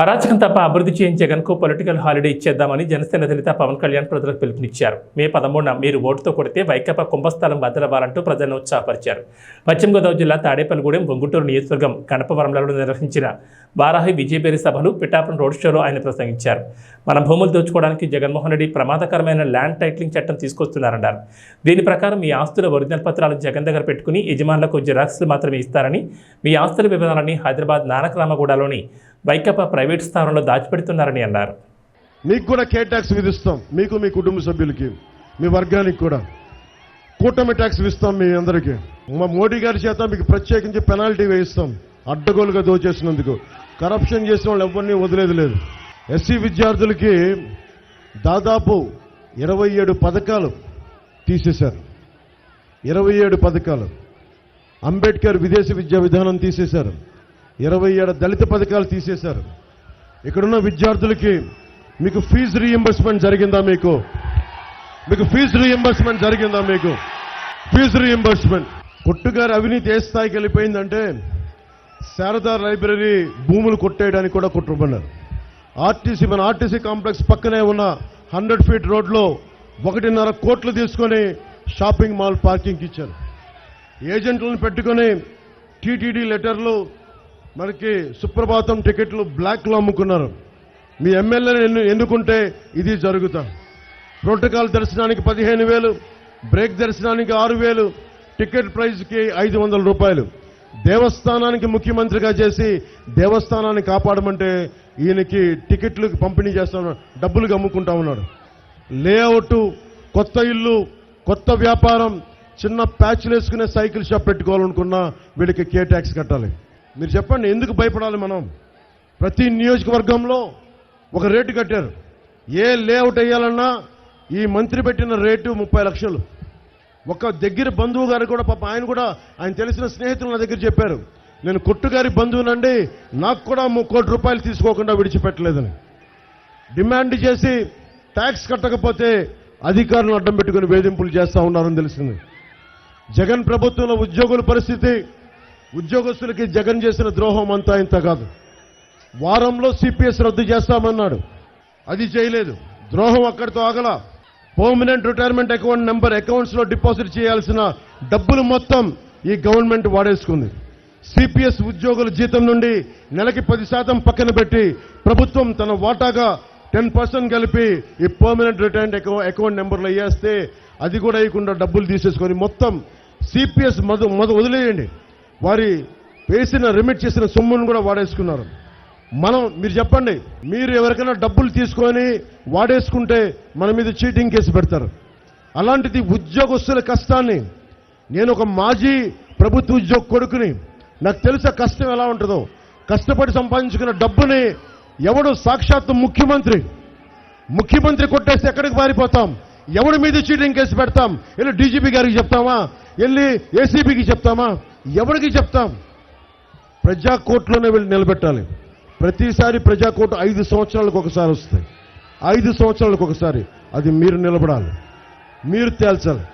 అరాచకం తప్ప అభివృద్ధి చేయించే జగన్కు పొలిటికల్ హాలిడే ఇచ్చేద్దామని జనసేన అధినేత పవన్ కళ్యాణ్ ప్రజలకు పిలుపునిచ్చారు. మే 13న మీరు ఓటుతో కొడితే వైకాపా కుంభస్థలం బద్దలవ్వాలంటూ ప్రజలను ఉత్సాహపరిచారు. పశ్చిమ గోదావరి జిల్లా తాడేపల్లిగూడెం, గుంటూరు నియోజకవర్గం గణపవరంలలో నిర్వహించిన వారాహి విజయబేరి సభలు, పిఠాపురం రోడ్ షోలో ఆయన ప్రసంగించారు. మన భూములు దోచుకోవడానికి జగన్మోహన్ రెడ్డి ప్రమాదకరమైన ల్యాండ్ టైటిలింగ్ చట్టం తీసుకొస్తున్నారన్నారు. దీని ప్రకారం మీ ఆస్తుల ఒరిజినల్ పత్రాలు జగన్ దగ్గర పెట్టుకుని యజమానులకు జిరాక్స్లు మాత్రమే ఇస్తారని, మీ ఆస్తుల వివరాలని హైదరాబాద్ నానక్రామగూడలోని వైకాపా ప్రైవేట్ స్థానంలో దాచిపెడుతున్నారని అన్నారు. మీకు కూడా కే ట్యాక్స్ విధిస్తాం, మీకు మీ కుటుంబ సభ్యులకి, మీ వర్గానికి కూడా కూటమి ట్యాక్స్ ఇస్తాం. మీ అందరికీ మా మోడీ గారి చేత మీకు ప్రత్యేకించి పెనాల్టీ వేయిస్తాం. అడ్డగోలుగా దోచేసినందుకు, కరప్షన్ చేసిన వాళ్ళు ఎవరిని వదిలేదు లేదు. ఎస్సీ విద్యార్థులకి దాదాపు 27 పథకాలు తీసేశారు. 27 పథకాలు. అంబేద్కర్ విదేశీ విద్యా విధానం తీసేశారు. 27 దళిత పథకాలు తీసేశారు. ఇక్కడున్న విద్యార్థులకి మీకు ఫీజు రీఎంబర్స్మెంట్ జరిగిందా? మీకు ఫీజు రీఎంబర్స్మెంట్ జరిగిందా? Fee reimbursement. కొట్టుగారి అవినీతి ఏ స్థాయికి వెళ్ళిపోయిందంటే శారదా లైబ్రరీ భూములు కొట్టేయడానికి కూడా కుట్రపడ్డారు. మన ఆర్టీసీ కాంప్లెక్స్ పక్కనే ఉన్న 100 ఫీట్ రోడ్లో 1.5 కోట్లు తీసుకొని షాపింగ్ మాల్ పార్కింగ్ ఇచ్చారు. ఏజెంట్లను పెట్టుకొని టీటీడీ లెటర్లు, మనకి సుప్రభాతం టికెట్లు బ్లాక్లో అమ్ముకున్నారు. మీ ఎమ్మెల్యేని ఎన్నుకుంటే ఇది జరుగుతా. ప్రోటోకాల్ దర్శనానికి 15,000, బ్రేక్ దర్శనానికి 6,000, టికెట్ ప్రైజ్కి 500 రూపాయలు. దేవస్థానానికి ముఖ్యమంత్రిగా చేసి దేవస్థానాన్ని కాపాడమంటే ఈయనకి టికెట్లు పంపిణీ చేస్తా ఉన్నాడు, డబ్బులుగా అమ్ముకుంటా ఉన్నాడు. లేఅవుట్, కొత్త ఇల్లు, కొత్త వ్యాపారం, చిన్న ప్యాచ్లు వేసుకునే సైకిల్ షాప్ పెట్టుకోవాలనుకున్నా వీళ్ళకి కే ట్యాక్స్ కట్టాలి. మీరు చెప్పండి, ఎందుకు భయపడాలి మనం? ప్రతి నియోజకవర్గంలో ఒక రేటు కట్టారు. ఏ లేఅవుట్ వేయాలన్నా ఈ మంత్రి పెట్టిన రేటు 30 లక్షలు. ఒక దగ్గర బంధువు గారు కూడా పాప ఆయన తెలిసిన స్నేహితులు నా దగ్గర చెప్పారు, నేను కొట్టుగారి బంధువునండి, నాకు కూడా 3 కోట్ల రూపాయలు తీసుకోకుండా విడిచిపెట్టలేదని. డిమాండ్ చేసి ట్యాక్స్ కట్టకపోతే అధికారులను అడ్డం పెట్టుకుని వేధింపులు చేస్తా ఉన్నారని తెలిసింది. జగన్ ప్రభుత్వంలో ఉద్యోగుల పరిస్థితి, ఉద్యోగస్తులకి జగన్ చేసిన ద్రోహం అంతా ఇంత కాదు. వారంలో సిపిఎస్ రద్దు చేస్తామన్నాడు, అది చేయలేదు. ద్రోహం అక్కడితో ఆగల. Permanent retirement account number accounts లో డిపాజిట్ చేయాల్సిన డబ్బులు మొత్తం ఈ గవర్నమెంట్ వాడేసుకుంది. సిపిఎస్ ఉద్యోగుల జీతం నుండి నెలకి 10% పక్కన పెట్టి ప్రభుత్వం తన వాటాగా 10% కలిపి ఈ పర్మనెంట్ రిటైర్మెంట్ అకౌంట్ నెంబర్లో వేస్తే అది కూడా వేయకుండా డబ్బులు తీసేసుకొని మొత్తం సిపిఎస్ వదిలేయండి, వారి వేసిన రిమిట్ చేసిన సొమ్మును కూడా వాడేసుకున్నారు. మీరు చెప్పండి, మీరు ఎవరికైనా డబ్బులు తీసుకొని వాడేసుకుంటే మన మీద చీటింగ్ కేసు పెడతారు. అలాంటిది ఉద్యోగస్తుల కష్టాన్ని, నేను ఒక మాజీ ప్రభుత్వ ఉద్యోగ కొడుకుని, నాకు తెలిసే కష్టం ఎలా ఉంటుందో. కష్టపడి సంపాదించుకున్న డబ్బుని ఎవడు సాక్షాత్తు ముఖ్యమంత్రి కొట్టేస్తే ఎక్కడికి పారిపోతాం? ఎవడి మీద చీటింగ్ కేసు పెడతాం? వెళ్ళి డీజీపీ గారికి చెప్తామా? వెళ్ళి ఏసీబీకి చెప్తామా? ఎవరికి చెప్తాం? ప్రజా కోర్టులోనే వెళ్ళి నిలబెట్టాలి. ప్రతిసారి ప్రజాకోర్టు 5 సంవత్సరాలకు ఒకసారి వస్తాయి. 5 సంవత్సరాలకు ఒకసారి అది మీరు నిలబడాలి, మీరు తేల్చాలి.